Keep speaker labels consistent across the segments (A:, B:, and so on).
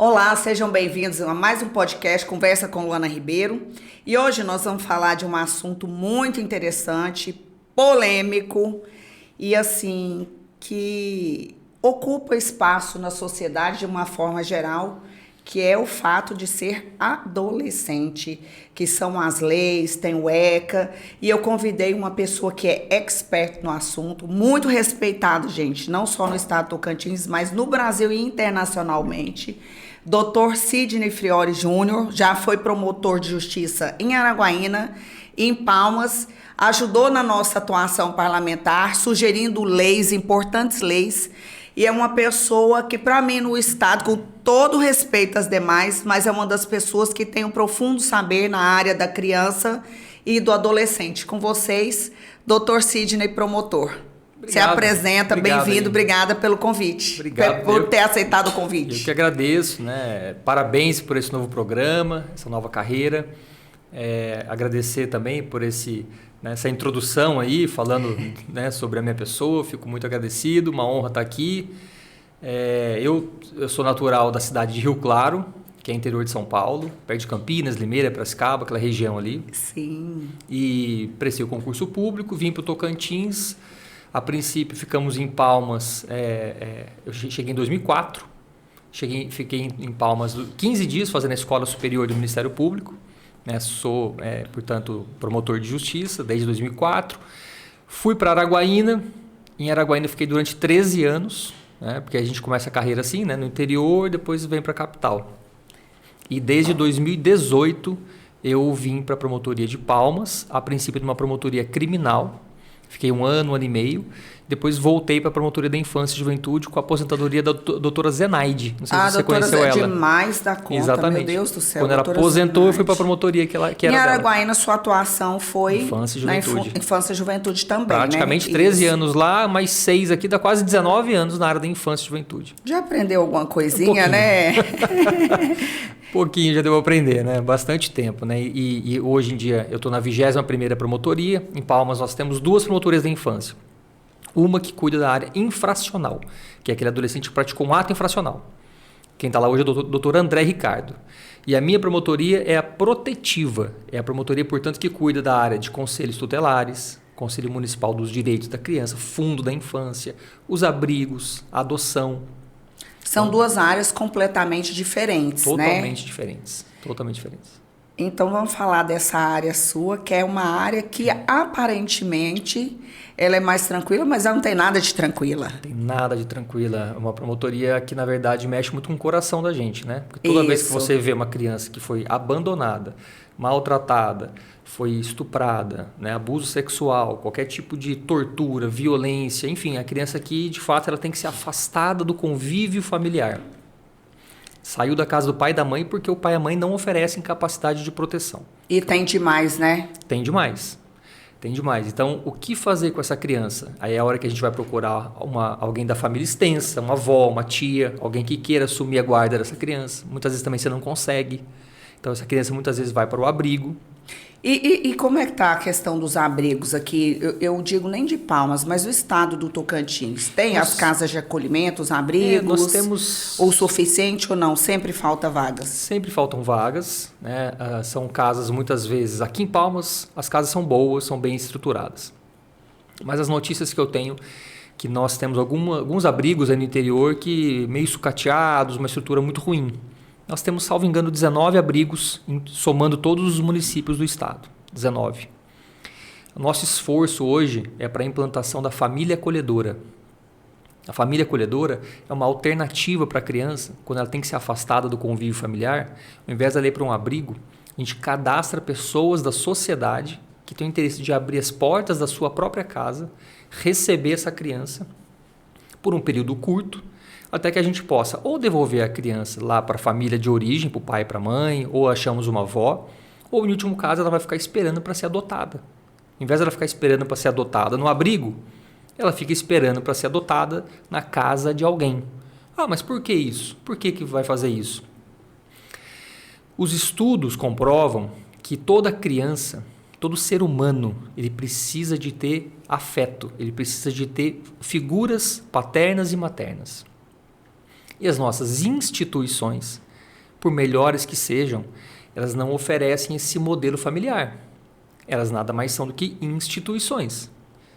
A: Olá, sejam bem-vindos a mais um podcast Conversa com Luana Ribeiro. E hoje nós vamos falar de um assunto muito interessante, polêmico e assim que ocupa espaço na sociedade de uma forma geral, que é o fato de ser adolescente, que são as leis, tem o ECA, e eu convidei uma pessoa que é expert no assunto, muito respeitado, gente, não só no estado do Tocantins, mas no Brasil e internacionalmente. Dr. Sidney Friori Júnior, já foi promotor de justiça em Araguaína, em Palmas, ajudou na nossa atuação parlamentar, sugerindo leis, importantes leis, e é uma pessoa que, para mim, no Estado, com todo respeito às demais, mas é uma das pessoas que tem um profundo saber na área da criança e do adolescente. Com vocês, Dr. Sidney, promotor.
B: Obrigado.
A: Se apresenta, bem-vindo, obrigada pelo convite.
B: Obrigado
A: por ter aceitado o convite.
B: Eu que agradeço, né? Parabéns por esse novo programa, essa nova carreira. Agradecer também por essa introdução aí, falando né, sobre a minha pessoa, fico muito agradecido, uma honra estar aqui. Eu sou natural da cidade de Rio Claro, que é interior de São Paulo, perto de Campinas, Limeira, Piracicaba, aquela região ali.
A: Sim.
B: E prestei o concurso público, vim para o Tocantins. A princípio ficamos em Palmas, eu cheguei em 2004, fiquei em Palmas 15 dias fazendo a Escola Superior do Ministério Público, né? Sou, portanto, promotor de justiça desde 2004. Fui para Araguaína, em Araguaína fiquei durante 13 anos, né? Porque a gente começa a carreira assim, né? No interior, depois vem para a capital. E desde 2018 eu vim para a promotoria de Palmas, a princípio de uma promotoria criminal. Fiquei um ano e meio. Depois voltei para a Promotoria da Infância e Juventude com a aposentadoria da doutora Zenaide. Não sei se você conheceu ela.
A: Demais da conta,
B: exatamente.
A: Meu Deus do céu.
B: Quando ela aposentou, eu fui para a promotoria que era dela.
A: Em Araguaína, sua atuação foi
B: Infância e Juventude.
A: Na Infância e Juventude também,
B: praticamente 13 anos lá, mais 6 aqui, dá quase 19 anos na área da Infância e Juventude.
A: Já aprendeu alguma coisinha, né?
B: Pouquinho já deu para aprender, né? Bastante tempo, né? E hoje em dia eu estou na 21ª promotoria. Em Palmas nós temos 2 promotorias da infância. Uma que cuida da área infracional, que é aquele adolescente que praticou um ato infracional. Quem está lá hoje é o doutor André Ricardo. E a minha promotoria é a protetiva. É a promotoria, portanto, que cuida da área de conselhos tutelares, Conselho Municipal dos Direitos da Criança, Fundo da Infância, os abrigos, a adoção.
A: São 2 áreas completamente diferentes,
B: totalmente diferentes. Totalmente diferentes.
A: Então, vamos falar dessa área sua, que é uma área que aparentemente ela é mais tranquila, mas ela não tem nada de tranquila.
B: Não tem nada de tranquila. É uma promotoria que, na verdade, mexe muito com o coração da gente, né? Porque toda vez que você vê uma criança que foi abandonada, maltratada, foi estuprada, né? Abuso sexual, qualquer tipo de tortura, violência, enfim, a criança aqui, de fato, ela tem que ser afastada do convívio familiar. Saiu da casa do pai e da mãe porque o pai e a mãe não oferecem capacidade de proteção.
A: E tem demais, né?
B: Tem demais. Tem demais. Então, o que fazer com essa criança? Aí é a hora que a gente vai procurar alguém da família extensa, uma avó, uma tia, alguém que queira assumir a guarda dessa criança. Muitas vezes também você não consegue. Então, essa criança muitas vezes vai para o abrigo.
A: E como é que está a questão dos abrigos aqui? Eu digo nem de Palmas, mas o estado do Tocantins. Tem as casas de acolhimento, os abrigos?
B: Nós temos...
A: O suficiente ou não? Sempre falta vagas?
B: Sempre faltam vagas, né? São casas, muitas vezes, aqui em Palmas, as casas são boas, são bem estruturadas. Mas as notícias que eu tenho, que nós temos alguns abrigos aí no interior que meio sucateados, uma estrutura muito ruim. Nós temos, salvo engano, 19 abrigos, somando todos os municípios do estado. 19. O nosso esforço hoje é para a implantação da família acolhedora. A família acolhedora é uma alternativa para a criança, quando ela tem que ser afastada do convívio familiar. Ao invés de ela ir para um abrigo, a gente cadastra pessoas da sociedade que têm o interesse de abrir as portas da sua própria casa, receber essa criança por um período curto, até que a gente possa ou devolver a criança lá para a família de origem, para o pai e para a mãe, ou achamos uma avó, ou em último caso ela vai ficar esperando para ser adotada. Em vez de ela ficar esperando para ser adotada no abrigo, ela fica esperando para ser adotada na casa de alguém. Ah, mas por que isso? Por que vai fazer isso? Os estudos comprovam que toda criança, todo ser humano, ele precisa de ter afeto, ele precisa de ter figuras paternas e maternas. E as nossas instituições, por melhores que sejam, elas não oferecem esse modelo familiar. Elas nada mais são do que instituições.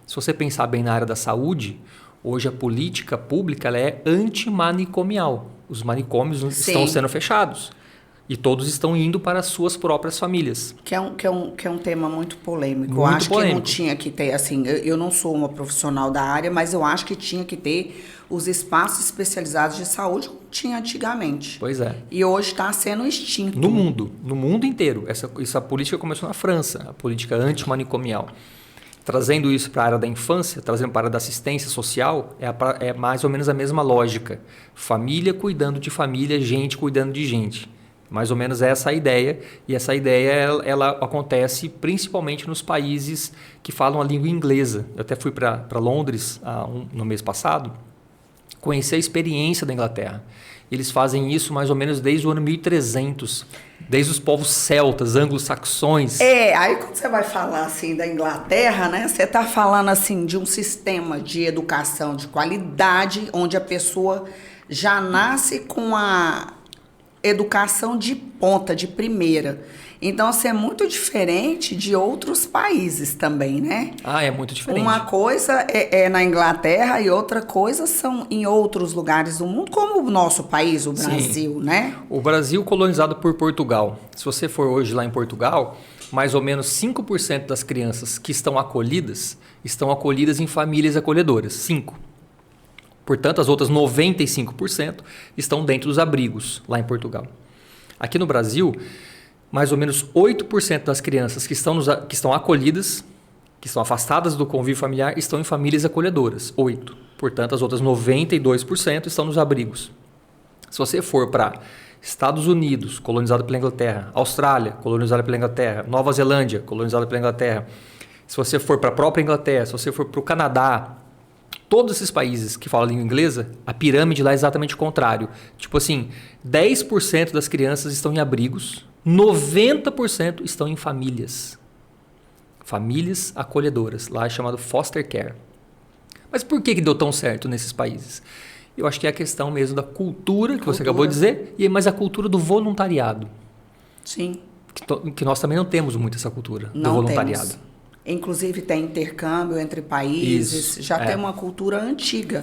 B: Se você pensar bem na área da saúde, hoje a política pública ela é antimanicomial. Os manicômios estão sendo fechados. E todos estão indo para as suas próprias famílias.
A: Que é um tema muito polêmico. Eu acho que não tinha que ter, assim, eu não sou uma profissional da área, mas eu acho que tinha que ter os espaços especializados de saúde como tinha antigamente.
B: Pois é.
A: E hoje está sendo extinto.
B: No mundo inteiro. Essa política começou na França, a política antimanicomial. Trazendo isso para a área da infância, trazendo para a área da assistência social, é mais ou menos a mesma lógica. Família cuidando de família, gente cuidando de gente. Mais ou menos essa a ideia, e essa ideia ela acontece principalmente nos países que falam a língua inglesa. Eu até fui para Londres no mês passado, conhecer a experiência da Inglaterra. Eles fazem isso mais ou menos desde o ano 1300, desde os povos celtas, anglo-saxões.
A: Aí quando você vai falar assim da Inglaterra, né, você está falando assim de um sistema de educação de qualidade, onde a pessoa já nasce com a educação de ponta, de primeira. Então, assim, é muito diferente de outros países também, né?
B: É muito diferente.
A: Uma coisa é na Inglaterra e outra coisa são em outros lugares do mundo, como o nosso país, o Brasil, né?
B: O Brasil colonizado por Portugal. Se você for hoje lá em Portugal, mais ou menos 5% das crianças que estão acolhidas em famílias acolhedoras. 5%. Portanto, as outras 95% estão dentro dos abrigos, lá em Portugal. Aqui no Brasil, mais ou menos 8% das crianças que estão acolhidas, que estão afastadas do convívio familiar, estão em famílias acolhedoras. 8%. Portanto, as outras 92% estão nos abrigos. Se você for para Estados Unidos, colonizado pela Inglaterra, Austrália, colonizada pela Inglaterra, Nova Zelândia, colonizada pela Inglaterra, se você for para a própria Inglaterra, se você for para o Canadá, todos esses países que falam língua inglesa, a pirâmide lá é exatamente o contrário. Tipo assim, 10% das crianças estão em abrigos, 90% estão em famílias. Famílias acolhedoras. Lá é chamado foster care. Mas por que deu tão certo nesses países? Eu acho que é a questão mesmo da cultura, que você acabou de dizer, mas a cultura do voluntariado.
A: Sim.
B: Que nós também não temos muito essa cultura do voluntariado.
A: Temos. Inclusive tem intercâmbio entre países, tem uma cultura antiga.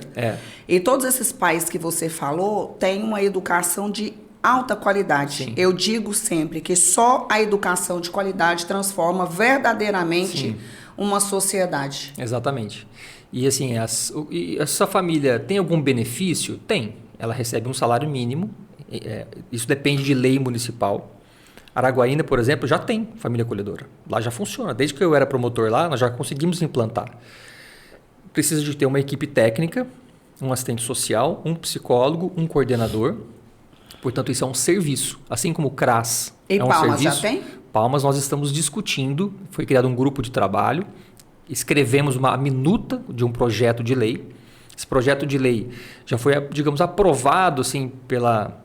A: E todos esses países que você falou têm uma educação de alta qualidade.
B: Sim.
A: Eu digo sempre que só a educação de qualidade transforma verdadeiramente uma sociedade.
B: Exatamente. E assim, essa família tem algum benefício? Tem. Ela recebe um salário mínimo, isso depende de lei municipal. Araguaína, por exemplo, já tem família acolhedora. Lá já funciona. Desde que eu era promotor lá, nós já conseguimos implantar. Precisa de ter uma equipe técnica, um assistente social, um psicólogo, um coordenador. Portanto, isso é um serviço. Assim como o CRAS é um
A: Palmas
B: serviço.
A: Já tem?
B: Palmas nós estamos discutindo. Foi criado um grupo de trabalho. Escrevemos uma minuta de um projeto de lei. Esse projeto de lei já foi, digamos, aprovado assim, pela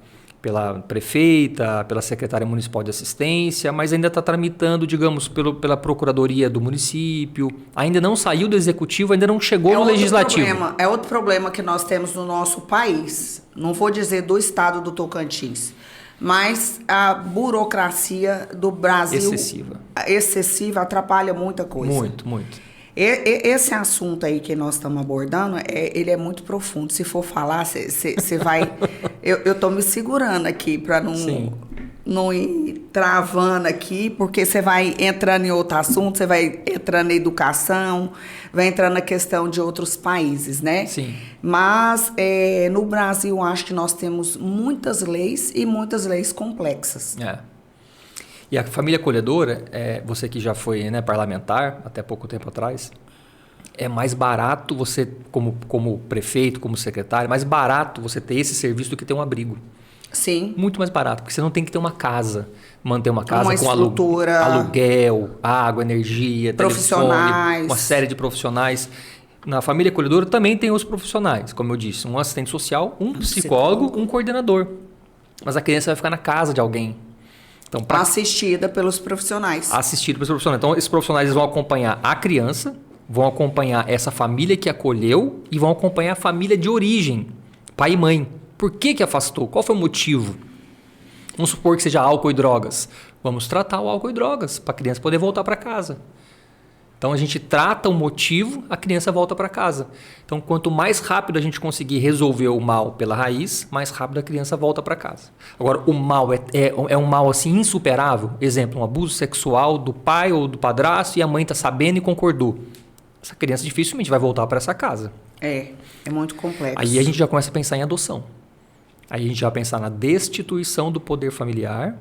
B: prefeita, pela secretária municipal de assistência, mas ainda está tramitando, digamos, pela procuradoria do município. Ainda não saiu do executivo, ainda não chegou no legislativo.
A: É outro problema que nós temos no nosso país. Não vou dizer do estado do Tocantins, mas a burocracia do Brasil excessiva atrapalha muita coisa.
B: Muito.
A: Esse assunto aí que nós estamos abordando, ele é muito profundo. Se for falar, você vai... Eu estou me segurando aqui para não ir travando aqui, porque você vai entrando em outro assunto, você vai entrando na educação, vai entrando na questão de outros países, né?
B: Sim.
A: Mas no Brasil, acho que nós temos muitas leis e muitas leis complexas.
B: E a família acolhedora, você que já foi parlamentar até pouco tempo atrás, é mais barato você, como prefeito, como secretário, mais barato você ter esse serviço do que ter um abrigo.
A: Sim.
B: Muito mais barato, porque você não tem que ter uma casa, manter uma casa
A: uma
B: com
A: estrutura,
B: aluguel, água, energia,
A: profissionais,
B: telefone, uma série de profissionais. Na família acolhedora também tem os profissionais, como eu disse, um assistente social, um psicólogo, um coordenador. Mas a criança vai ficar na casa de alguém. Então,
A: assistida pelos profissionais.
B: Assistida pelos profissionais. Então, esses profissionais vão acompanhar a criança, vão acompanhar essa família que acolheu e vão acompanhar a família de origem, pai e mãe. Por que afastou? Qual foi o motivo? Vamos supor que seja álcool e drogas. Vamos tratar o álcool e drogas para a criança poder voltar para casa. Então a gente trata o motivo, a criança volta para casa. Então quanto mais rápido a gente conseguir resolver o mal pela raiz, mais rápido a criança volta para casa. Agora, o mal é um mal assim insuperável. Exemplo, um abuso sexual do pai ou do padrasto e a mãe está sabendo e concordou. Essa criança dificilmente vai voltar para essa casa.
A: É muito complexo.
B: Aí a gente já começa a pensar em adoção. Aí a gente vai pensar na destituição do poder familiar.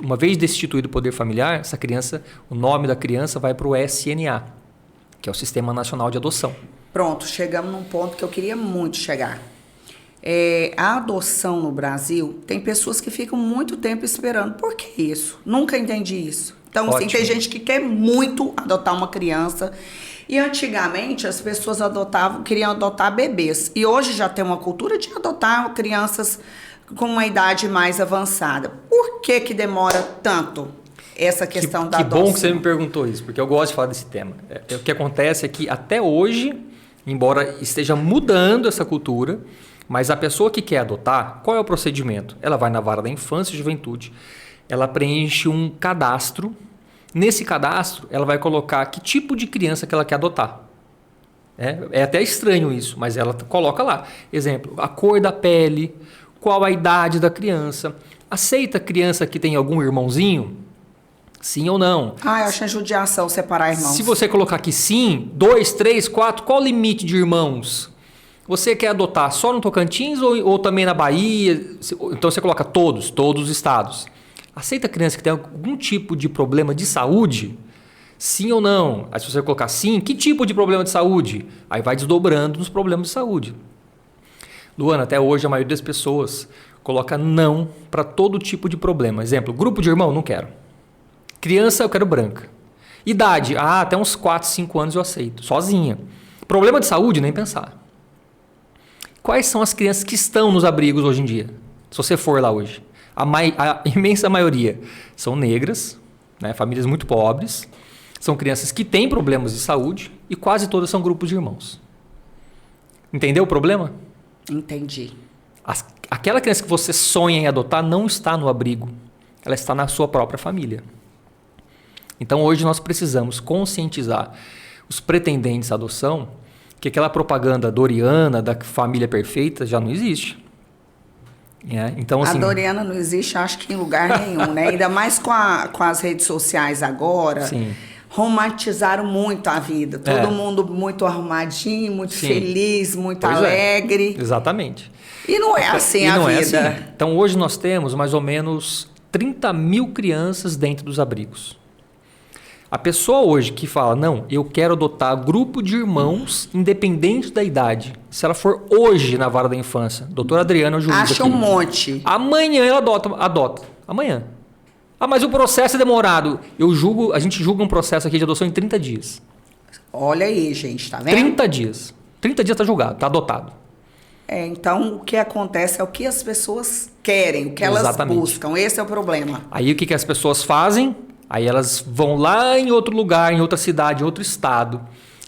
B: Uma vez destituído o poder familiar, essa criança, o nome da criança vai para o SNA, que é o Sistema Nacional de Adoção.
A: Pronto, chegamos num ponto que eu queria muito chegar. A adoção no Brasil, tem pessoas que ficam muito tempo esperando. Por que isso? Nunca entendi isso. Então, assim, tem gente que quer muito adotar uma criança. E antigamente as pessoas queriam adotar bebês. E hoje já tem uma cultura de adotar crianças com uma idade mais avançada. Por que demora tanto essa questão da adoção?
B: Que bom que você me perguntou isso, porque eu gosto de falar desse tema. O que acontece é que até hoje, embora esteja mudando essa cultura, mas a pessoa que quer adotar, qual é o procedimento? Ela vai na vara da infância e juventude, ela preenche um cadastro. Nesse cadastro, ela vai colocar que tipo de criança que ela quer adotar. É até estranho isso, mas ela coloca lá. Exemplo, a cor da pele, qual a idade da criança. Aceita a criança que tem algum irmãozinho? Sim ou não?
A: Eu acho judiação separar irmãos.
B: Se você colocar aqui sim, 2, 3, 4, qual o limite de irmãos? Você quer adotar só no Tocantins ou também na Bahia? Então você coloca todos os estados. Aceita a criança que tem algum tipo de problema de saúde? Sim ou não? Aí se você colocar sim, que tipo de problema de saúde? Aí vai desdobrando nos problemas de saúde. Luana, até hoje a maioria das pessoas coloca não para todo tipo de problema. Exemplo, grupo de irmão, não quero. Criança, eu quero branca. Idade, até uns 4, 5 anos eu aceito, sozinha. Problema de saúde, nem pensar. Quais são as crianças que estão nos abrigos hoje em dia? Se você for lá hoje. A imensa maioria são negras, né, famílias muito pobres. São crianças que têm problemas de saúde e quase todas são grupos de irmãos. Entendeu o problema?
A: Entendi.
B: Aquela criança que você sonha em adotar não está no abrigo. Ela está na sua própria família. Então hoje nós precisamos conscientizar os pretendentes à adoção que aquela propaganda doriana da família perfeita já não existe. Então, assim,
A: a Doriana não existe, acho que em lugar nenhum, né? Ainda mais com as redes sociais agora.
B: Sim.
A: Romantizaram muito a vida. Todo mundo muito arrumadinho, muito feliz, muito alegre.
B: Exatamente.
A: E não é assim a vida.
B: É assim. Então, hoje nós temos mais ou menos 30 mil crianças dentro dos abrigos. A pessoa hoje que fala, não, eu quero adotar grupo de irmãos independente da idade. Se ela for hoje na vara da infância, doutora Adriana, eu julgo
A: acha um monte.
B: Amanhã ela adota. Amanhã. Mas o processo é demorado. A gente julga um processo aqui de adoção em 30 dias.
A: Olha aí, gente, tá vendo?
B: 30 dias. 30 dias tá julgado, tá adotado.
A: Então o que acontece é o que as pessoas querem, o que elas buscam. Esse é o problema.
B: Aí o que as pessoas fazem? Aí elas vão lá em outro lugar, em outra cidade, em outro estado,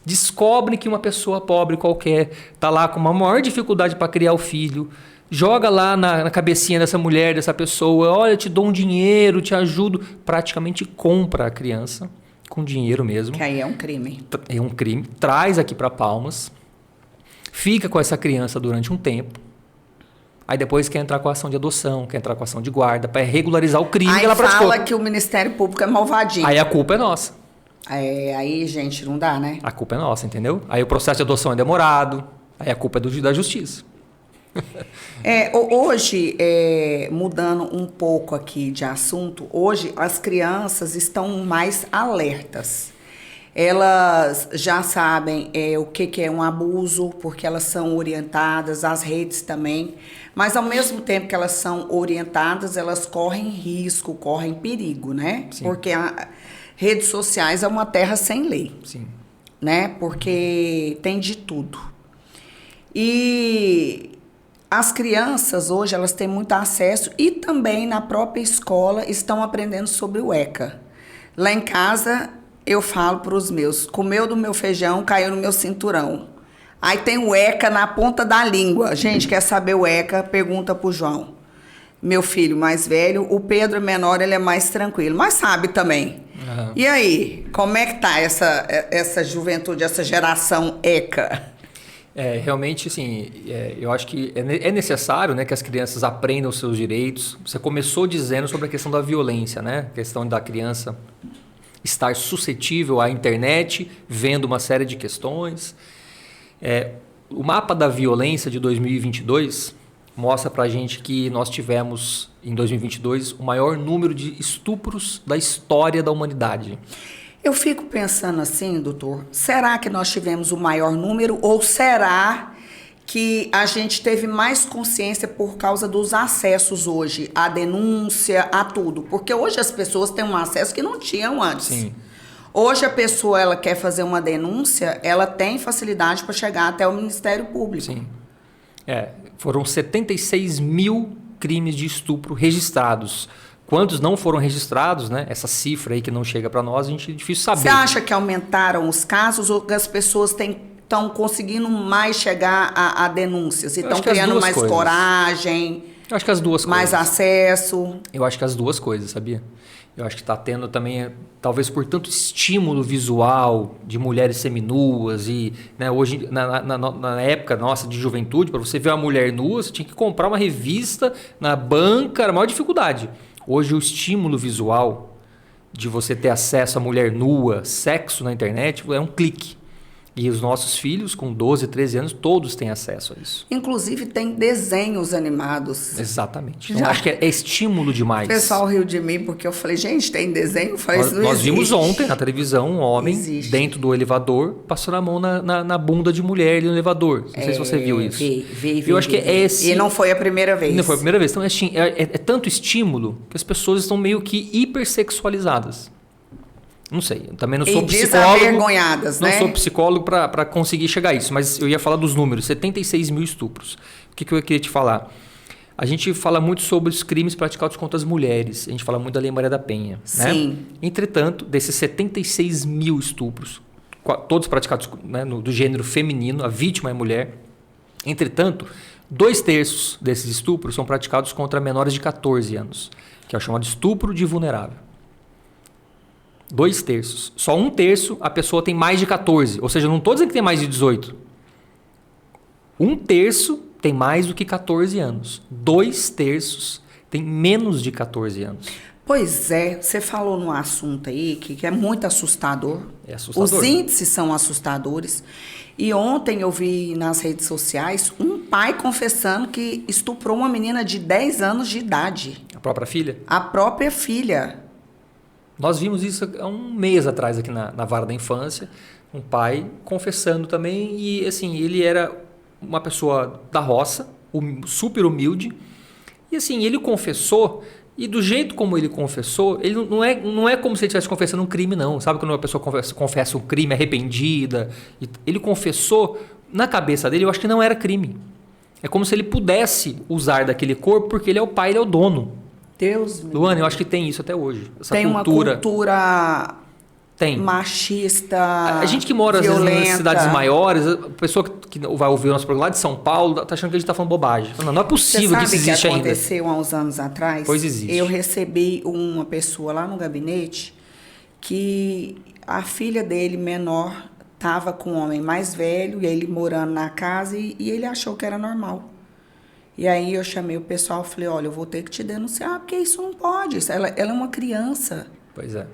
B: descobrem que uma pessoa pobre qualquer está lá com uma maior dificuldade para criar o filho, joga lá na cabecinha dessa mulher, dessa pessoa, olha, te dou um dinheiro, te ajudo, praticamente compra a criança com dinheiro mesmo.
A: Que aí é um crime.
B: É um crime, traz aqui para Palmas, fica com essa criança durante um tempo, aí depois quer entrar com a ação de adoção, quer entrar com a ação de guarda, para regularizar o crime que ela praticou.
A: Aí fala que o Ministério Público é malvadinho.
B: Aí a culpa é nossa.
A: Aí, gente, não dá, né?
B: A culpa é nossa, entendeu? Aí o processo de adoção é demorado, aí a culpa é da justiça.
A: Hoje, mudando um pouco aqui de assunto, hoje as crianças estão mais alertas. Elas já sabem o que é um abuso, porque elas são orientadas, as redes também. Mas, ao mesmo tempo que elas são orientadas, elas correm risco, correm perigo, né?
B: Sim.
A: Porque redes sociais é uma terra sem lei.
B: Sim.
A: Né? Porque tem de tudo. E as crianças hoje, elas têm muito acesso e também na própria escola estão aprendendo sobre o ECA. Lá em casa, eu falo para os meus, comeu do meu feijão, caiu no meu cinturão. Aí tem o ECA na ponta da língua. Gente, quer saber o ECA? Pergunta pro João. meu filho mais velho, o Pedro menor, ele é mais tranquilo, mas sabe também.
B: Aham.
A: E aí, como é que tá essa juventude, essa geração ECA?
B: Realmente, assim, eu acho que é necessário, né, que as crianças aprendam os seus direitos. Você começou dizendo sobre a questão da violência, né? A questão da criança estar suscetível à internet, vendo uma série de questões. O mapa da violência de 2022 mostra pra gente que nós tivemos, em 2022, o maior número de estupros da história da humanidade.
A: Eu fico pensando assim, doutor, será que nós tivemos o maior número ou será que a gente teve mais consciência por causa dos acessos hoje, à denúncia, a tudo? Porque hoje as pessoas têm um acesso que não tinham antes.
B: Sim.
A: Hoje a pessoa, ela quer fazer uma denúncia, ela tem facilidade para chegar até o Ministério Público.
B: Sim. Foram 76 mil crimes de estupro registrados. Quantos não foram registrados, né? Essa cifra aí que não chega para nós, a gente é difícil saber.
A: Você acha que aumentaram os casos ou que as pessoas estão conseguindo mais chegar a denúncias? E estão criando mais coragem?
B: Eu acho que as duas coisas.
A: Mais acesso?
B: Eu acho que as duas coisas, sabia? Eu acho que está tendo também, talvez por tanto estímulo visual de mulheres seminuas e, né, hoje, na época nossa de juventude, para você ver uma mulher nua, você tinha que comprar uma revista na banca, era a maior dificuldade. Hoje o estímulo visual de você ter acesso a mulher nua, sexo na internet, é um clique. E os nossos filhos, com 12, 13 anos, todos têm acesso a isso.
A: Inclusive, tem desenhos animados.
B: Exatamente. Então, acho que é estímulo demais.
A: O pessoal riu de mim porque eu falei, gente, tem desenho? Eu falei,
B: nós vimos ontem na televisão um homem dentro do elevador passando a mão na bunda de mulher ali no elevador. Não sei se você viu isso.
A: Vi.
B: Eu acho que é esse...
A: E não foi a primeira vez.
B: Não foi a primeira vez. Então, é tanto estímulo que as pessoas estão meio que hipersexualizadas. Não sei, eu também não sou psicólogo.
A: Desavergonhadas, né?
B: Não sou psicólogo para conseguir chegar a isso, mas eu ia falar dos números, 76 mil estupros. O que eu queria te falar? A gente fala muito sobre os crimes praticados contra as mulheres, a gente fala muito da Lei Maria da Penha.
A: Sim.
B: Né? Entretanto, desses 76 mil estupros, todos praticados, né, do gênero feminino, a vítima é mulher. Entretanto, 2/3 desses estupros são praticados contra menores de 14 anos, que é o chamado estupro de vulnerável. 2/3. Só 1/3 a pessoa tem mais de 14. Ou seja, eu não estou dizendo que tem mais de 18. 1/3 tem mais do que 14 anos. 2/3 tem menos de 14 anos.
A: Pois é, você falou num assunto aí que é muito assustador.
B: É assustador.
A: Os índices são assustadores. E ontem eu vi nas redes sociais um pai confessando que estuprou uma menina de 10 anos de idade.
B: A própria filha?
A: A própria filha.
B: Nós vimos isso há um mês atrás aqui na Vara da Infância, um pai confessando também, e assim, ele era uma pessoa da roça, super humilde, e assim, ele confessou, e do jeito como ele confessou, ele não é como se ele estivesse confessando um crime, não. Sabe quando uma pessoa confessa um crime arrependida? Ele confessou, na cabeça dele, eu acho que não era crime. É como se ele pudesse usar daquele corpo, porque ele é o pai, ele é o dono.
A: Deus me
B: Luana, eu acho que tem isso até hoje.
A: Tem uma cultura
B: tem.
A: Machista,
B: a gente que mora
A: violenta.
B: Às vezes nas cidades maiores, a pessoa que vai ouvir o nosso programa lá de São Paulo tá achando que a gente está falando bobagem. Não é possível que isso existe ainda.
A: Você sabe o que aconteceu há uns anos atrás?
B: Pois existe.
A: Eu recebi uma pessoa lá no gabinete que a filha dele, menor, estava com um homem mais velho, e ele morando na casa, e ele achou que era normal. E aí eu chamei o pessoal e falei, olha, eu vou ter que te denunciar, porque isso não pode. Ela é uma criança.
B: Pois é.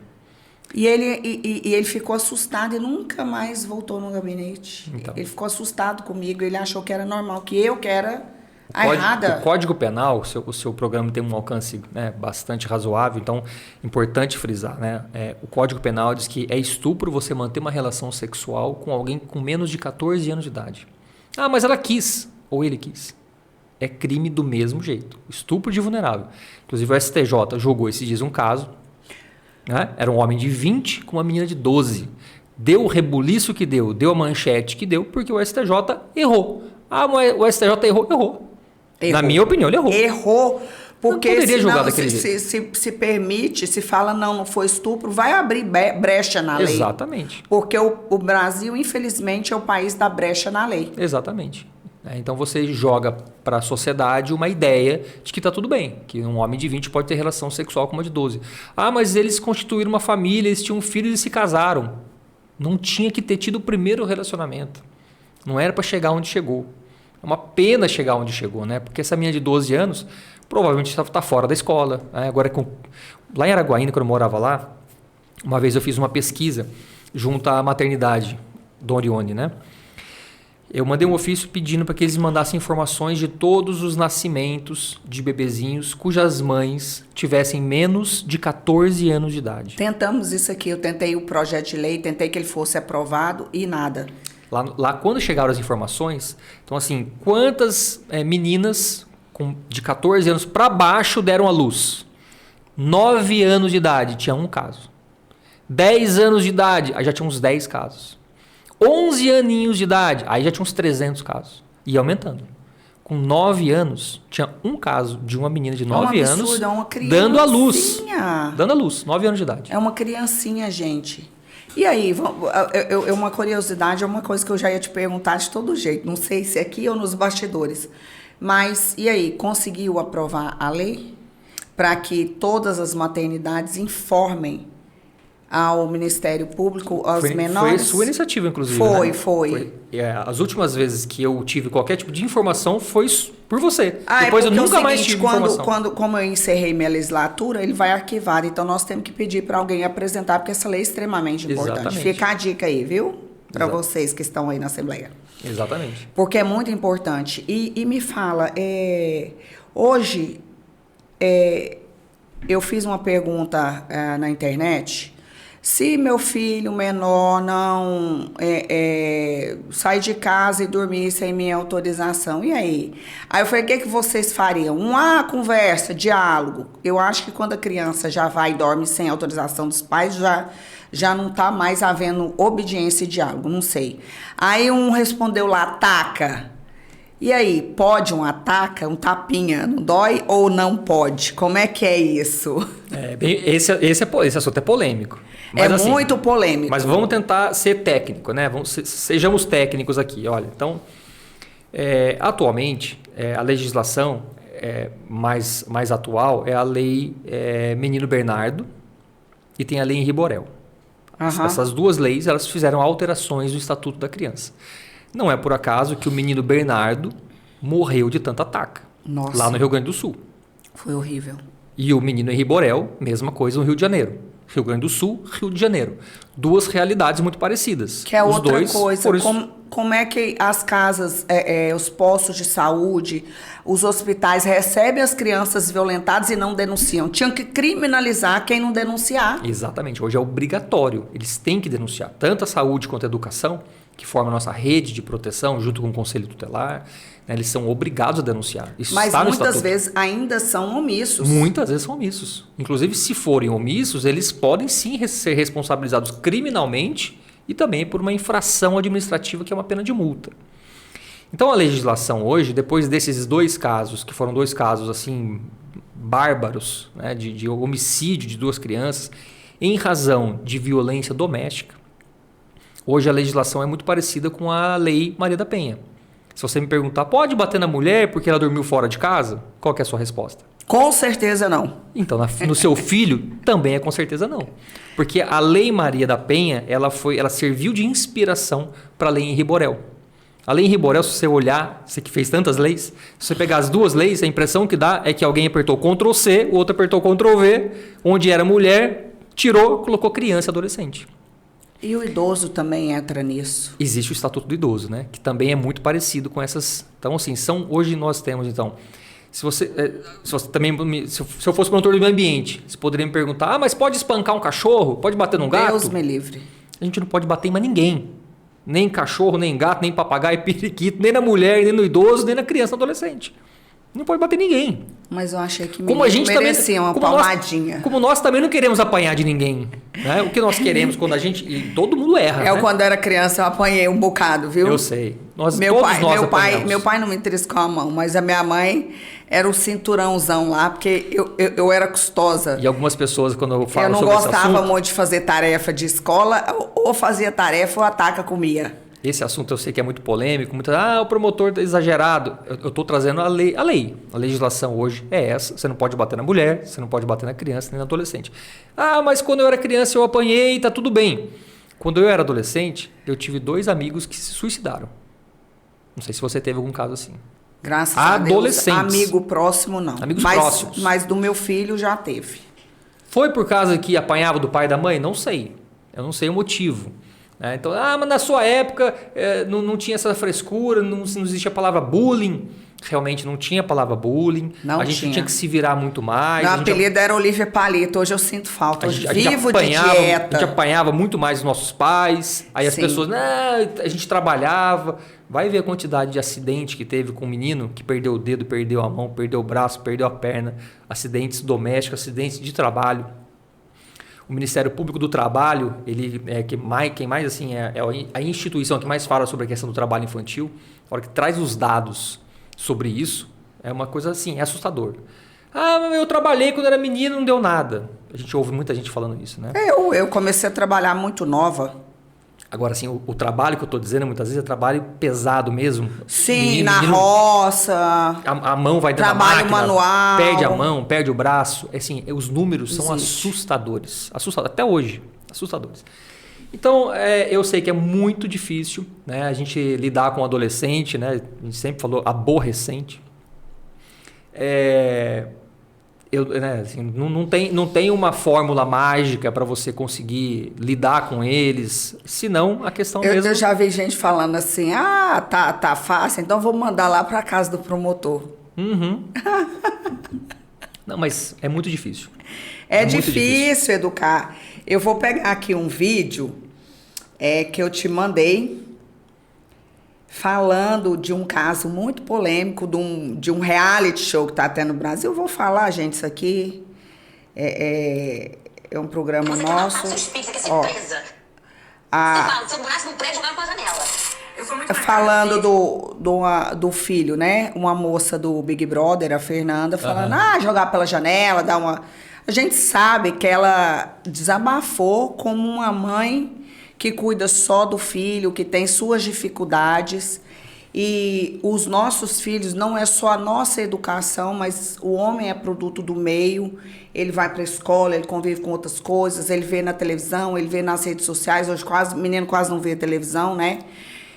A: E ele ficou assustado e nunca mais voltou no gabinete.
B: Então.
A: Ele ficou assustado comigo, ele achou que era normal, que eu que era a errada.
B: O Código Penal, o seu programa tem um alcance, né, bastante razoável, então importante frisar. Né? O Código Penal diz que é estupro você manter uma relação sexual com alguém com menos de 14 anos de idade. Ah, mas ela quis, ou ele quis. É crime do mesmo jeito. Estupro de vulnerável. Inclusive o STJ julgou esses dias um caso. Né? Era um homem de 20 com uma menina de 12. Deu o rebuliço que deu a manchete que deu, porque o STJ errou. Ah, mas o STJ errou. Na minha opinião, ele errou.
A: Errou. Porque
B: se
A: permite, se fala não foi estupro, vai abrir brecha na lei.
B: Exatamente.
A: Porque o Brasil, infelizmente, é o país da brecha na lei.
B: Exatamente. né? Então você joga para a sociedade uma ideia de que está tudo bem, que um homem de 20 pode ter relação sexual com uma de 12. Ah, mas eles constituíram uma família, eles tinham filhos e se casaram. Não tinha que ter tido o primeiro relacionamento. Não era para chegar onde chegou. É uma pena chegar onde chegou, né? Porque essa menina de 12 anos provavelmente está fora da escola. Né? Agora, lá em Araguaína, quando eu morava lá, uma vez eu fiz uma pesquisa junto à maternidade do Orione, né? Eu mandei um ofício pedindo para que eles mandassem informações de todos os nascimentos de bebezinhos cujas mães tivessem menos de 14 anos de idade.
A: Tentamos isso aqui, eu tentei o projeto de lei, tentei que ele fosse aprovado e nada.
B: Lá quando chegaram as informações, então assim, quantas meninas de 14 anos para baixo deram à luz? 9 anos de idade, tinha um caso. 10 anos de idade, aí já tinha uns 10 casos. 11 aninhos de idade, aí já tinha uns 300 casos. E aumentando. Com 9 anos, tinha um caso de uma menina de 9 anos dando à luz. Dando à luz, 9 anos de idade.
A: É uma criancinha, gente. E aí, uma curiosidade, é uma coisa que eu já ia te perguntar de todo jeito. Não sei se aqui ou nos bastidores. Mas, e aí, conseguiu aprovar a lei para que todas as maternidades informem ao Ministério Público, aos menores?
B: Foi sua iniciativa, inclusive.
A: Foi.
B: As últimas vezes que eu tive qualquer tipo de informação foi por você.
A: Depois eu nunca mais tive informação. Como eu encerrei minha legislatura, ele vai arquivado. Então, nós temos que pedir para alguém apresentar, porque essa lei é extremamente importante.
B: Exatamente.
A: Fica a dica aí, viu? Para vocês que estão aí na Assembleia.
B: Exatamente.
A: Porque é muito importante. E me fala, hoje, eu fiz uma pergunta na internet. Se meu filho menor não sai de casa e dormir sem minha autorização, e aí? Aí eu falei, o que vocês fariam? Conversa, diálogo. Eu acho que quando a criança já vai e dorme sem autorização dos pais, já não está mais havendo obediência e diálogo, não sei. Aí um respondeu lá, ataca. E aí, pode um ataca, um tapinha, não dói ou não pode? Como é que é isso?
B: Esse assunto é polêmico. Mas, assim,
A: muito polêmico.
B: Mas vamos tentar ser técnico, né? Sejamos técnicos aqui. Olha, então, atualmente, a legislação mais atual é a lei Menino Bernardo e tem a lei Henri Borel. Uhum. Essas duas leis, elas fizeram alterações no Estatuto da Criança. Não é por acaso que o menino Bernardo morreu de tanta ataca.
A: Nossa.
B: Lá no Rio Grande do Sul.
A: Foi horrível.
B: E o menino Henri Borel, mesma coisa no Rio de Janeiro. Rio Grande do Sul, Rio de Janeiro. Duas realidades muito parecidas.
A: Que é outra coisa. Como é que as casas, os postos de saúde, os hospitais recebem as crianças violentadas e não denunciam? Tinham que criminalizar quem não denunciar.
B: Exatamente. Hoje é obrigatório. Eles têm que denunciar. Tanto a saúde quanto a educação, que forma a nossa rede de proteção junto com o Conselho Tutelar, né, eles são obrigados a denunciar. Isso
A: Mas
B: está no
A: muitas
B: Estatuto.
A: vezes ainda são omissos.
B: Muitas vezes são omissos. Inclusive, se forem omissos, eles podem sim ser responsabilizados criminalmente e também por uma infração administrativa, que é uma pena de multa. Então, a legislação hoje, depois desses dois casos, que foram dois casos assim bárbaros, né, de homicídio de duas crianças, em razão de violência doméstica, hoje a legislação é muito parecida com a lei Maria da Penha. Se você me perguntar, pode bater na mulher porque ela dormiu fora de casa? Qual que é a sua resposta?
A: Com certeza não.
B: Então, no seu filho, também é com certeza não. Porque a lei Maria da Penha, ela serviu de inspiração para a lei Henri Borel. A lei Henri Borel, se você olhar, você que fez tantas leis, se você pegar as duas leis, a impressão que dá é que alguém apertou Ctrl C, o outro apertou Ctrl V, onde era mulher, tirou, colocou criança e adolescente.
A: E o idoso também entra nisso.
B: Existe o Estatuto do Idoso, né? Que também é muito parecido com essas. Então, assim, hoje nós temos, então. Se eu fosse promotor do meio ambiente, você poderia me perguntar: mas pode espancar um cachorro? Pode bater num gato?
A: Deus me livre.
B: A gente não pode bater em mais ninguém. Nem cachorro, nem gato, nem papagaio, periquito, nem na mulher, nem no idoso, nem na criança, no adolescente. Não pode bater ninguém.
A: Mas eu achei que
B: merecia
A: uma palmadinha.
B: Como nós também não queremos apanhar de ninguém. Né? O que nós queremos quando a gente... E todo mundo erra, né?
A: Quando era criança eu apanhei um bocado, viu?
B: Eu sei.
A: Meu pai não me triscou a mão, mas a minha mãe era um cinturãozão lá, porque eu era custosa.
B: E algumas pessoas, quando eu falo sobre esse assunto...
A: Eu não gostava muito de fazer tarefa de escola, ou fazia tarefa ou a taca comia.
B: esse assunto eu sei que é muito polêmico, o promotor está exagerado. Eu estou trazendo a lei. A legislação hoje é essa. Você não pode bater na mulher, você não pode bater na criança nem no adolescente. Mas quando eu era criança eu apanhei, tá tudo bem. Quando eu era adolescente, eu tive 2 amigos que se suicidaram. Não sei se você teve algum caso assim.
A: Graças a Deus, amigo próximo não.
B: Amigos próximos.
A: Mas do meu filho já teve.
B: Foi por causa que apanhava do pai e da mãe? Não sei. Eu não sei o motivo. Então, mas na sua época não tinha essa frescura, não existia a palavra bullying. Realmente não tinha a palavra bullying. A gente tinha que se virar muito mais.
A: Meu apelido era Olivia Palito. Hoje eu sinto falta. Hoje vivo de dieta.
B: A gente apanhava muito mais os nossos pais. Aí as pessoas, a gente trabalhava. Vai ver a quantidade de acidente que teve com um menino que perdeu o dedo, perdeu a mão, perdeu o braço, perdeu a perna. Acidentes domésticos, acidentes de trabalho. O Ministério Público do Trabalho, ele quem mais assim é a instituição que mais fala sobre a questão do trabalho infantil. A hora que traz os dados sobre isso, é uma coisa assim, é assustador. Eu trabalhei quando era menino, não deu nada. A gente ouve muita gente falando isso, né?
A: Eu comecei a trabalhar muito nova.
B: Agora, assim, o trabalho que eu estou dizendo, muitas vezes, é trabalho pesado mesmo.
A: Sim, na roça.
B: A mão vai dentro da máquina.
A: Trabalho manual.
B: Perde a mão, perde o braço. Assim, os números são assustadores. Até hoje, assustadores. Então, eu sei que é muito difícil, né, a gente lidar com o adolescente, né? A gente sempre falou aborrecente. Assim, não tem uma fórmula mágica para você conseguir lidar com eles, senão a questão mesmo...
A: Eu já vi gente falando assim, tá fácil, então vou mandar lá para casa do promotor.
B: Uhum. Não, mas é muito difícil.
A: É difícil educar. Eu vou pegar aqui um vídeo que eu te mandei falando de um caso muito polêmico, de um reality show que está tendo no Brasil. Eu vou falar, gente, isso aqui é um programa nosso. Falando do filho, né? Uma moça do Big Brother, a Fernanda, falando, jogar pela janela, dar uma... A gente sabe que ela desabafou como uma mãe que cuida só do filho, que tem suas dificuldades. E os nossos filhos, não é só a nossa educação, mas o homem é produto do meio. Ele vai para a escola, ele convive com outras coisas, ele vê na televisão, ele vê nas redes sociais. Hoje o menino quase não vê televisão, né?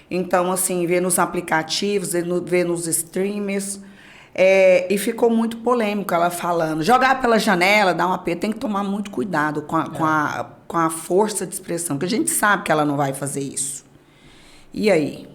A: Então, assim, vê nos aplicativos, vê nos streamers. E ficou muito polêmico ela falando. Jogar pela janela, dar uma pena, tem que tomar muito cuidado com a força de expressão, porque a gente sabe que ela não vai fazer isso. E aí?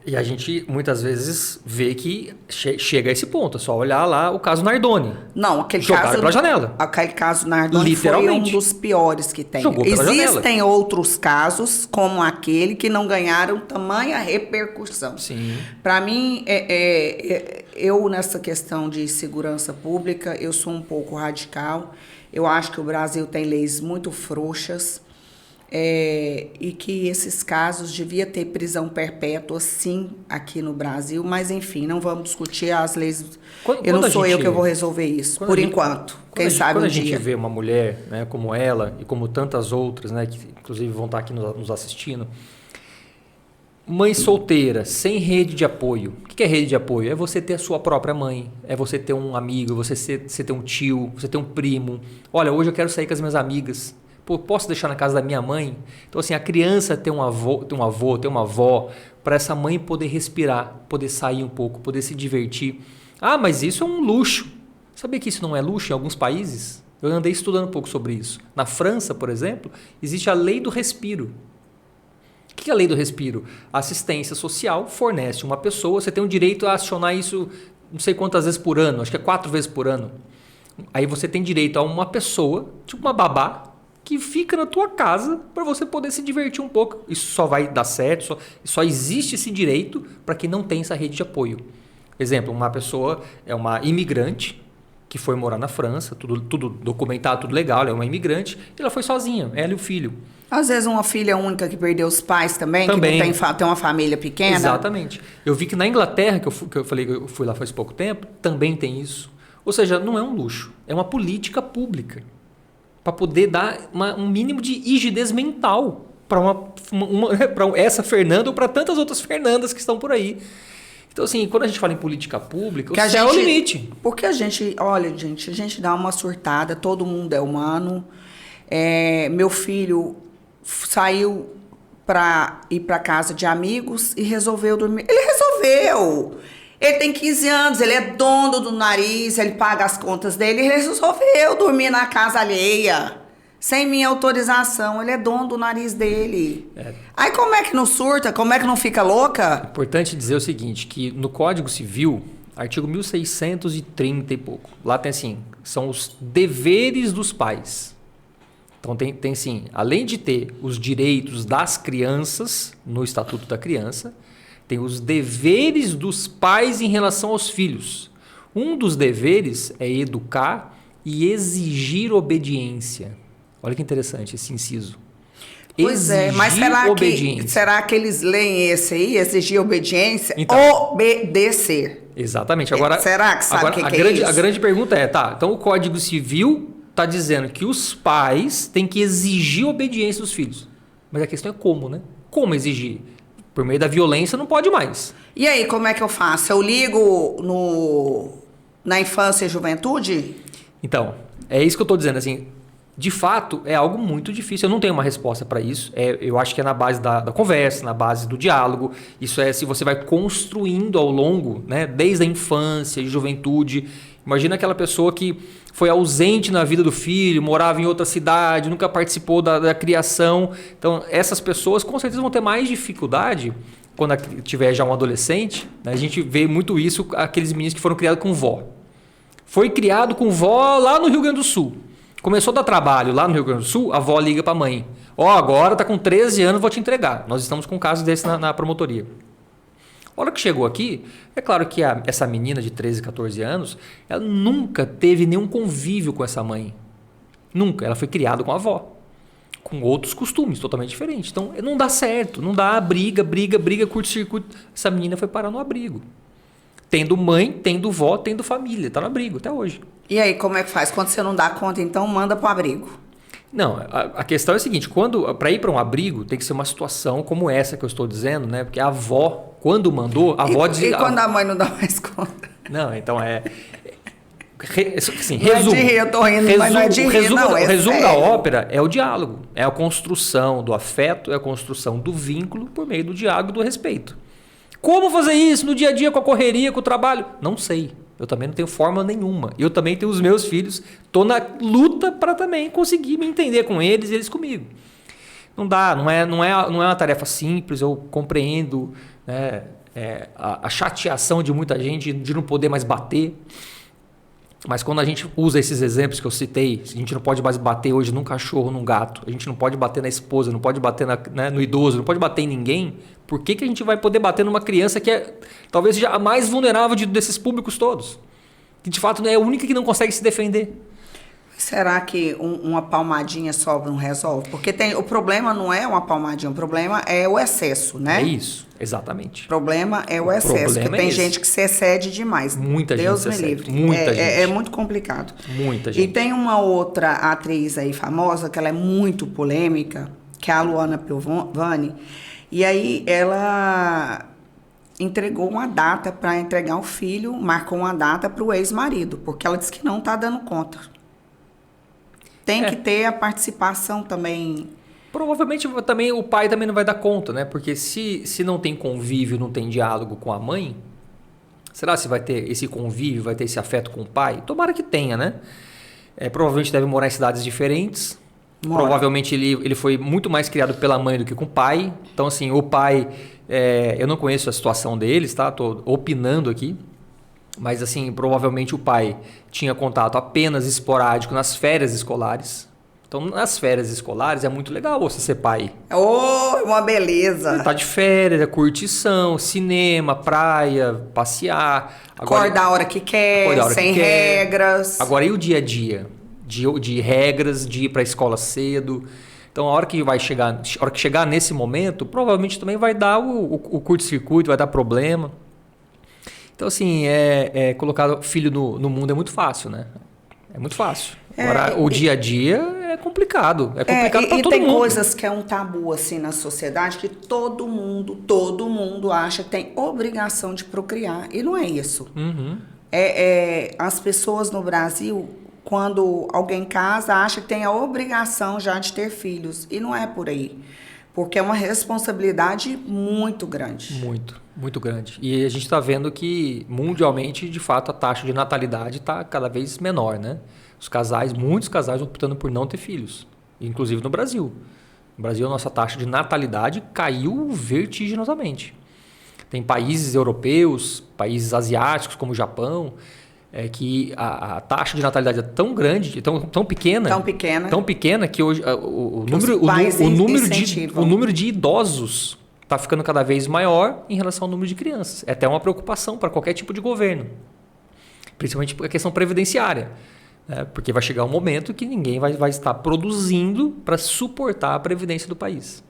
B: E a gente muitas vezes vê que chega a esse ponto. É só olhar lá o caso Nardoni.
A: Não, aquele
B: Jogaram
A: caso...
B: pela janela.
A: Aquele caso Nardoni foi um dos piores que tem.
B: Jogou pela janela.
A: Existem outros casos, como aquele, que não ganharam tamanha repercussão.
B: Sim.
A: Para mim, eu nessa questão de segurança pública, eu sou um pouco radical. Eu acho que o Brasil tem leis muito frouxas. E que esses casos devia ter prisão perpétua, sim, aqui no Brasil, mas enfim, não vamos discutir as leis. Não sou eu que eu vou resolver isso, por enquanto. Quem sabe um dia.
B: Quando a gente vê uma mulher, né, como ela e como tantas outras, né, que inclusive vão estar aqui nos assistindo, mãe solteira, sem rede de apoio. O que é rede de apoio? É você ter a sua própria mãe, é você ter um amigo, você ter um tio, você ter um primo. Olha, hoje eu quero sair com as minhas amigas. Posso deixar na casa da minha mãe? Então, assim, a criança tem um avô, tem uma avó, para essa mãe poder respirar, poder sair um pouco, poder se divertir. Mas isso é um luxo. Sabia que isso não é luxo em alguns países? Eu andei estudando um pouco sobre isso. Na França, por exemplo, existe a lei do respiro. O que é a lei do respiro? A assistência social fornece uma pessoa, você tem o direito a acionar isso não sei quantas vezes por ano, acho que é 4 vezes por ano. Aí você tem direito a uma pessoa, tipo uma babá, que fica na tua casa para você poder se divertir um pouco. Isso só vai dar certo, só existe esse direito para quem não tem essa rede de apoio. Exemplo, uma pessoa é uma imigrante que foi morar na França, tudo documentado, tudo legal, ela é uma imigrante, e ela foi sozinha, ela e o filho.
A: Às vezes uma filha única que perdeu os pais também. Que não tem uma família pequena.
B: Exatamente. Eu vi que na Inglaterra, que eu falei que eu fui lá faz pouco tempo, também tem isso. Ou seja, não é um luxo, é uma política pública. Para poder dar um mínimo de rigidez mental para essa Fernanda ou para tantas outras Fernandas que estão por aí. Então, assim, quando a gente fala em política pública, o céu é o limite.
A: Porque olha, gente, a gente dá uma surtada, todo mundo é humano. Meu filho saiu para ir para casa de amigos e resolveu dormir. Ele resolveu! Ele tem 15 anos, ele é dono do nariz, ele paga as contas dele, ele resolveu dormir na casa alheia. Sem minha autorização, ele é dono do nariz dele. Aí como é que não surta? Como é que não fica louca?
B: Importante dizer o seguinte, que no Código Civil, artigo 1630 e pouco, lá tem assim, são os deveres dos pais. Então tem assim, além de ter os direitos das crianças, no Estatuto da Criança, tem os deveres dos pais em relação aos filhos. Um dos deveres é educar e exigir obediência. Olha que interessante esse inciso.
A: Pois
B: exigir
A: mas será que eles leem esse aí, exigir obediência? Então, obedecer.
B: Exatamente. Agora,
A: será que sabe o que é isso?
B: A grande pergunta é, então o Código Civil está dizendo que os pais têm que exigir obediência dos filhos. Mas a questão é como, né? Como exigir? Por meio da violência não pode mais.
A: E aí, como é que eu faço? Eu ligo na infância e juventude?
B: Então, é isso que eu estou dizendo, assim... De fato, é algo muito difícil. Eu não tenho uma resposta para isso. Eu acho que é na base da conversa, na base do diálogo. Isso se você vai construindo ao longo, né, desde a infância e juventude. Imagina aquela pessoa que foi ausente na vida do filho, morava em outra cidade, nunca participou da criação. Então, essas pessoas com certeza vão ter mais dificuldade quando tiver já um adolescente. Né? A gente vê muito isso, aqueles meninos que foram criados com vó. Foi criado com vó lá no Rio Grande do Sul. Começou a dar trabalho lá no Rio Grande do Sul, a avó liga para a mãe. Agora tá com 13 anos, vou te entregar. Nós estamos com um caso desse na promotoria. A hora que chegou aqui, é claro que essa menina de 13, 14 anos, ela nunca teve nenhum convívio com essa mãe. Nunca. Ela foi criada com a avó. Com outros costumes totalmente diferentes. Então, não dá certo. Não dá briga, curto-circuito. Essa menina foi parar no abrigo. Tendo mãe, tendo vó, tendo família. Tá no abrigo até hoje.
A: E aí, como é que faz? Quando você não dá conta, então manda pro abrigo.
B: Não, a questão é a seguinte, para ir para um abrigo tem que ser uma situação como essa que eu estou dizendo, né? Porque a avó, quando mandou, a avó dizia...
A: E quando a mãe não dá mais conta?
B: Não, então assim,
A: não é de rir, eu tô rindo, mas não é de rir, não.
B: O resumo da ópera é o diálogo, é a construção do afeto, é a construção do vínculo por meio do diálogo e do respeito. Como fazer isso no dia a dia, com a correria, com o trabalho? Não sei. Eu também não tenho fórmula nenhuma. Eu também tenho os meus filhos. Estou na luta para também conseguir me entender com eles e eles comigo. Não dá, não é uma tarefa simples. Eu compreendo, né, a chateação de muita gente de não poder mais bater. Mas quando a gente usa esses exemplos que eu citei, a gente não pode mais bater hoje num cachorro, num gato, a gente não pode bater na esposa, não pode bater no idoso, não pode bater em ninguém, por que a gente vai poder bater numa criança que talvez seja a mais vulnerável desses públicos todos? Que de fato é a única que não consegue se defender.
A: Será que uma palmadinha só não resolve? Porque o problema não é uma palmadinha, o problema é o excesso, né?
B: É isso, exatamente.
A: O problema é o excesso, porque tem gente que se excede demais.
B: Muita
A: Deus
B: gente se
A: me
B: excede.
A: livre.
B: Muita gente.
A: É muito complicado.
B: Muita gente.
A: E tem uma outra atriz aí famosa, que ela é muito polêmica, que é a Luana Piovani. E aí ela entregou uma data para entregar o filho, marcou uma data para o ex-marido, porque ela disse que não está dando conta. Tem que ter a participação também.
B: Provavelmente também o pai também não vai dar conta, né? Porque se não tem convívio, não tem diálogo com a mãe, será se vai ter esse convívio, vai ter esse afeto com o pai? Tomara que tenha, né? Provavelmente deve morar em cidades diferentes. Provavelmente ele foi muito mais criado pela mãe do que com o pai. Então, assim, o pai... eu não conheço a situação deles, tá? Tô opinando aqui. Mas, assim, provavelmente o pai tinha contato apenas esporádico nas férias escolares. Então, nas férias escolares é muito legal você ser pai.
A: Uma beleza.
B: Tá de férias, curtição, cinema, praia, passear.
A: Acordar a hora que quer, sem regras.
B: Agora, e o dia a dia? De regras, de ir para a escola cedo. Então, a hora que chegar nesse momento, provavelmente também vai dar o curto-circuito, vai dar problema. Então, assim, colocar filho no mundo é muito fácil, né? É muito fácil. Agora, o dia a dia é complicado. É complicado para
A: e
B: todo
A: tem
B: mundo.
A: coisas que é um tabu assim na sociedade que todo mundo acha que tem obrigação de procriar. E não é isso.
B: Uhum.
A: As pessoas no Brasil, quando alguém casa, acha que tem a obrigação já de ter filhos. E não é por aí. Porque é uma responsabilidade muito grande.
B: Muito, muito grande. E a gente está vendo que, mundialmente, de fato, a taxa de natalidade está cada vez menor, né? Muitos casais optando por não ter filhos, inclusive no Brasil. No Brasil, a nossa taxa de natalidade caiu vertiginosamente. Tem países europeus, países asiáticos, como o Japão, que a taxa de natalidade é tão grande, tão pequena, que hoje o número de idosos está ficando cada vez maior em relação ao número de crianças. É até uma preocupação para qualquer tipo de governo, principalmente a questão previdenciária, né? Porque vai chegar um momento que ninguém vai estar produzindo para suportar a previdência do país.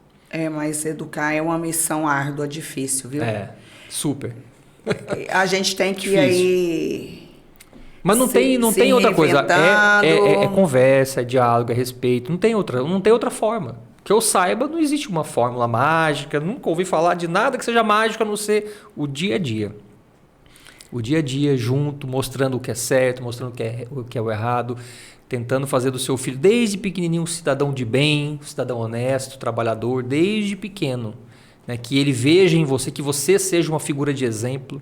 A: Mas educar é uma missão árdua, difícil, viu?
B: Super.
A: A gente tem que ir aí...
B: Mas não tem outra coisa. É conversa, é diálogo, é respeito. Não tem outra forma. Que eu saiba, não existe uma fórmula mágica. Nunca ouvi falar de nada que seja mágico a não ser o dia a dia. O dia a dia junto, mostrando o que é certo, mostrando o que é o errado, tentando fazer do seu filho, desde pequenininho, um cidadão de bem, um cidadão honesto, trabalhador, desde pequeno. Né? Que ele veja em você, que você seja uma figura de exemplo.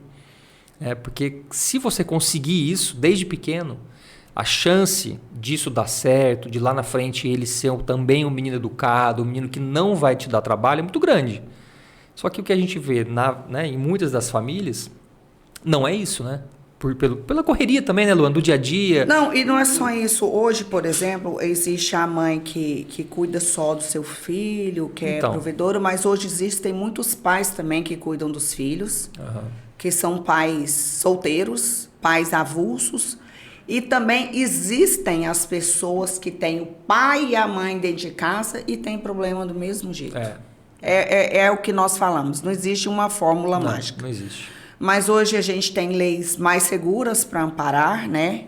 B: Porque se você conseguir isso desde pequeno, a chance disso dar certo, de lá na frente ele ser também um menino educado, um menino que não vai te dar trabalho, é muito grande. Só que o que a gente vê em muitas das famílias não é isso, né? Pela correria também, né, Luana? Do dia a dia.
A: Não, e não é só isso. Hoje, por exemplo, existe a mãe que cuida só do seu filho, que é provedora, mas hoje existem muitos pais também que cuidam dos filhos. Que são pais solteiros, pais avulsos, e também existem as pessoas que têm o pai e a mãe dentro de casa e têm problema do mesmo jeito. É o que nós falamos, não existe uma fórmula mágica.
B: Não existe.
A: Mas hoje a gente tem leis mais seguras para amparar, né?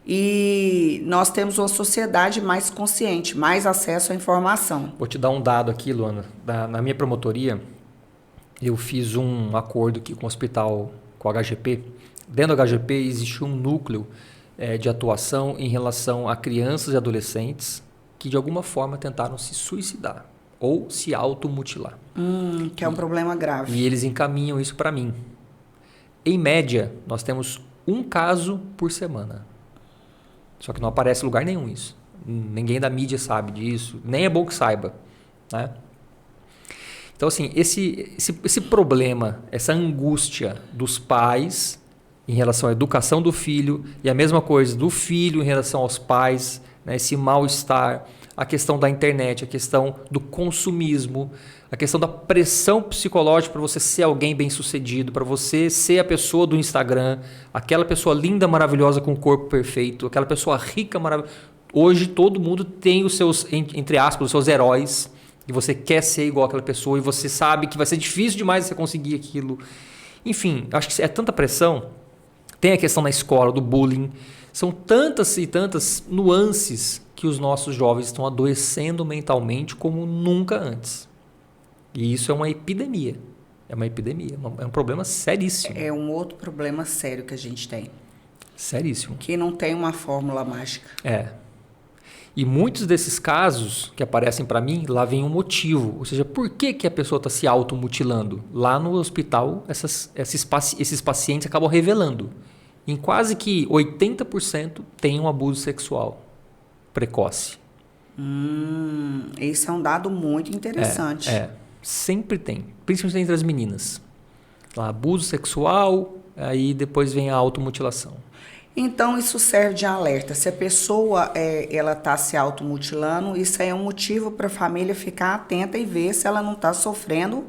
A: E nós temos uma sociedade mais consciente, mais acesso à informação.
B: Vou te dar um dado aqui, Luana. Na minha promotoria, eu fiz um acordo aqui com o hospital, com o HGP. Dentro do HGP existe um núcleo de atuação em relação a crianças e adolescentes que de alguma forma tentaram se suicidar ou se automutilar.
A: Que é um problema grave.
B: E eles encaminham isso para mim. Em média, nós temos um caso por semana. Só que não aparece em lugar nenhum isso. Ninguém da mídia sabe disso, nem é bom que saiba, né? Então, assim, esse problema, essa angústia dos pais em relação à educação do filho e a mesma coisa do filho em relação aos pais, né, esse mal-estar, a questão da internet, a questão do consumismo, a questão da pressão psicológica para você ser alguém bem-sucedido, para você ser a pessoa do Instagram, aquela pessoa linda, maravilhosa, com o corpo perfeito, aquela pessoa rica, maravilhosa. Hoje todo mundo tem os seus, entre aspas, os seus heróis, e você quer ser igual àquela pessoa e você sabe que vai ser difícil demais você conseguir aquilo. Enfim, acho que é tanta pressão. Tem a questão na escola, do bullying. São tantas e tantas nuances que os nossos jovens estão adoecendo mentalmente como nunca antes. E isso é uma epidemia. É uma epidemia. É um problema seríssimo.
A: É um outro problema sério que a gente tem.
B: Seríssimo.
A: Que não tem uma fórmula mágica.
B: E muitos desses casos que aparecem para mim, lá vem um motivo. Ou seja, por que a pessoa está se automutilando? Lá no hospital, esses pacientes acabam revelando. Em quase que 80% tem um abuso sexual precoce.
A: Esse é um dado muito interessante.
B: Sempre tem. Principalmente entre as meninas. Lá, abuso sexual, aí depois vem a automutilação.
A: Então, isso serve de alerta. Se a pessoa ela está se automutilando, isso aí é um motivo para a família ficar atenta e ver se ela não está sofrendo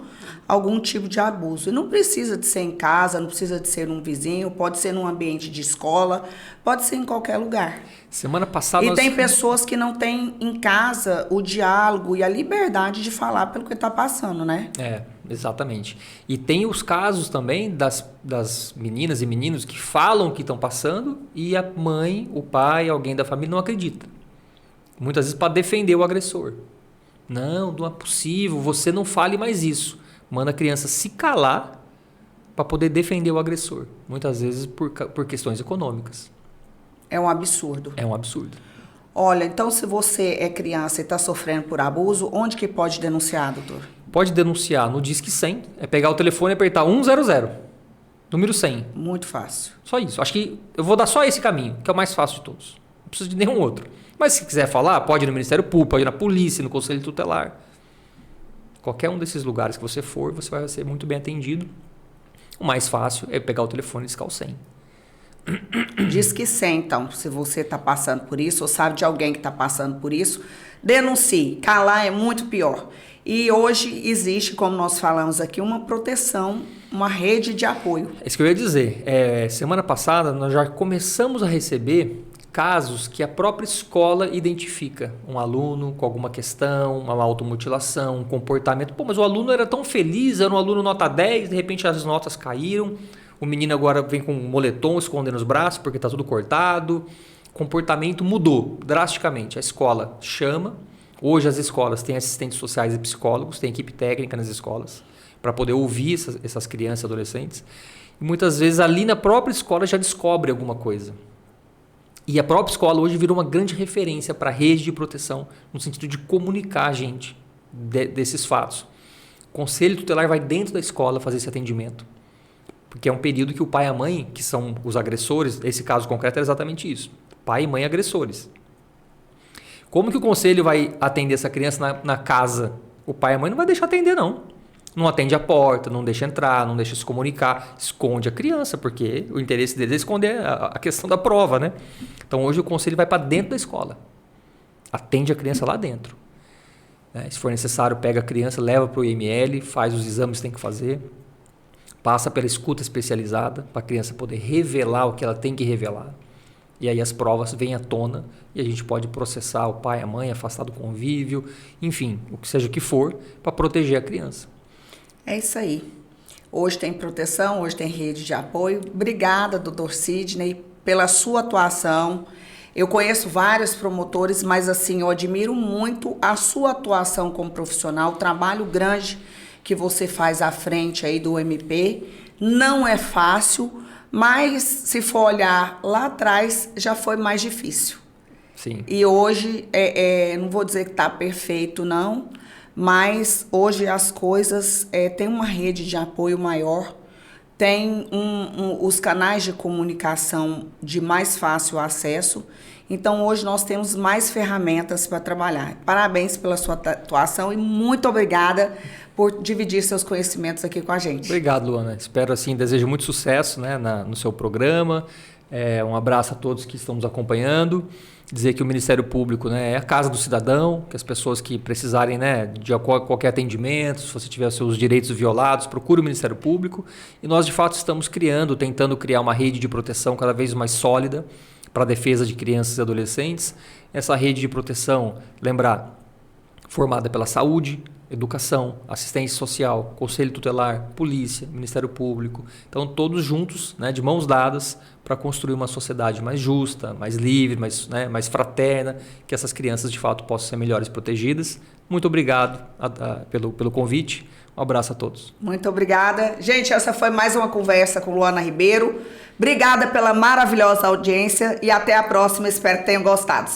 A: algum tipo de abuso. E não precisa de ser em casa, não precisa de ser num vizinho, pode ser num ambiente de escola, pode ser em qualquer lugar.
B: Semana passada...
A: E tem pessoas que não têm em casa o diálogo e a liberdade de falar pelo que está passando, né?
B: Exatamente. E tem os casos também das meninas e meninos que falam que estão passando e a mãe, o pai, alguém da família não acredita. Muitas vezes para defender o agressor. Não é possível, você não fale mais isso. Manda a criança se calar para poder defender o agressor. Muitas vezes por questões econômicas.
A: É um absurdo.
B: É um absurdo.
A: Olha, então se você é criança e está sofrendo por abuso, onde que pode denunciar, doutor?
B: Pode denunciar no Disque 100, é pegar o telefone e apertar 100, número 100.
A: Muito fácil.
B: Só isso. Acho que eu vou dar só esse caminho, que é o mais fácil de todos. Não precisa de nenhum outro. Mas se quiser falar, pode ir no Ministério Público, pode ir na polícia, no Conselho Tutelar. Qualquer um desses lugares que você for, você vai ser muito bem atendido. O mais fácil é pegar o telefone e discar o 100.
A: Diz que 100, então, se você está passando por isso, ou sabe de alguém que está passando por isso, denuncie. Calar é muito pior. E hoje existe, como nós falamos aqui, uma proteção, uma rede de apoio.
B: É isso que eu ia dizer. Semana passada, nós já começamos a receber casos que a própria escola identifica. Um aluno com alguma questão, uma automutilação, um comportamento. Pô, mas o aluno era tão feliz, era um aluno nota 10, de repente as notas caíram. O menino agora vem com um moletom escondendo os braços porque está tudo cortado. O comportamento mudou drasticamente. A escola chama. Hoje as escolas têm assistentes sociais e psicólogos, tem equipe técnica nas escolas para poder ouvir essas crianças e adolescentes. E muitas vezes ali na própria escola já descobre alguma coisa. E a própria escola hoje virou uma grande referência para a rede de proteção, no sentido de comunicar a gente desses fatos. O Conselho Tutelar vai dentro da escola fazer esse atendimento. Porque é um período que o pai e a mãe, que são os agressores, esse caso concreto é exatamente isso. Pai e mãe agressores. Como que o conselho vai atender essa criança na casa? O pai e a mãe não vai deixar atender, não. Não atende a porta, não deixa entrar, não deixa se comunicar, esconde a criança, porque o interesse deles é esconder a questão da prova, né? Então hoje o conselho vai para dentro da escola. Atende a criança lá dentro. Se for necessário, pega a criança, leva para o IML, faz os exames que tem que fazer. Passa pela escuta especializada para a criança poder revelar o que ela tem que revelar. E aí as provas vêm à tona e a gente pode processar o pai, a mãe, afastar do convívio, enfim, o que seja o que for, para proteger a criança.
A: É isso aí. Hoje tem proteção, hoje tem rede de apoio. Obrigada, doutor Sidney, pela sua atuação. Eu conheço vários promotores, mas assim, eu admiro muito a sua atuação como profissional, o trabalho grande que você faz à frente aí do MP. Não é fácil, mas se for olhar lá atrás, já foi mais difícil.
B: Sim.
A: E hoje, não vou dizer que está perfeito, não, mas hoje as coisas tem uma rede de apoio maior, tem os canais de comunicação de mais fácil acesso. Então, hoje nós temos mais ferramentas para trabalhar. Parabéns pela sua atuação e muito obrigada por dividir seus conhecimentos aqui com a gente.
B: Obrigado, Luana. Espero, assim, desejo muito sucesso, né, no seu programa. Um abraço a todos que estão nos acompanhando. Dizer que o Ministério Público, né, é a casa do cidadão, que as pessoas que precisarem, né, de qualquer atendimento, se você tiver seus direitos violados, procure o Ministério Público. E nós, de fato, estamos tentando criar uma rede de proteção cada vez mais sólida para a defesa de crianças e adolescentes. Essa rede de proteção, lembrar, formada pela saúde, educação, assistência social, conselho tutelar, polícia, Ministério Público. Então, todos juntos, né, de mãos dadas, para construir uma sociedade mais justa, mais livre, mais fraterna, que essas crianças, de fato, possam ser melhores protegidas. Muito obrigado pelo convite. Um abraço a todos.
A: Muito obrigada. Gente, essa foi mais uma conversa com Luana Ribeiro. Obrigada pela maravilhosa audiência e até a próxima. Espero que tenham gostado.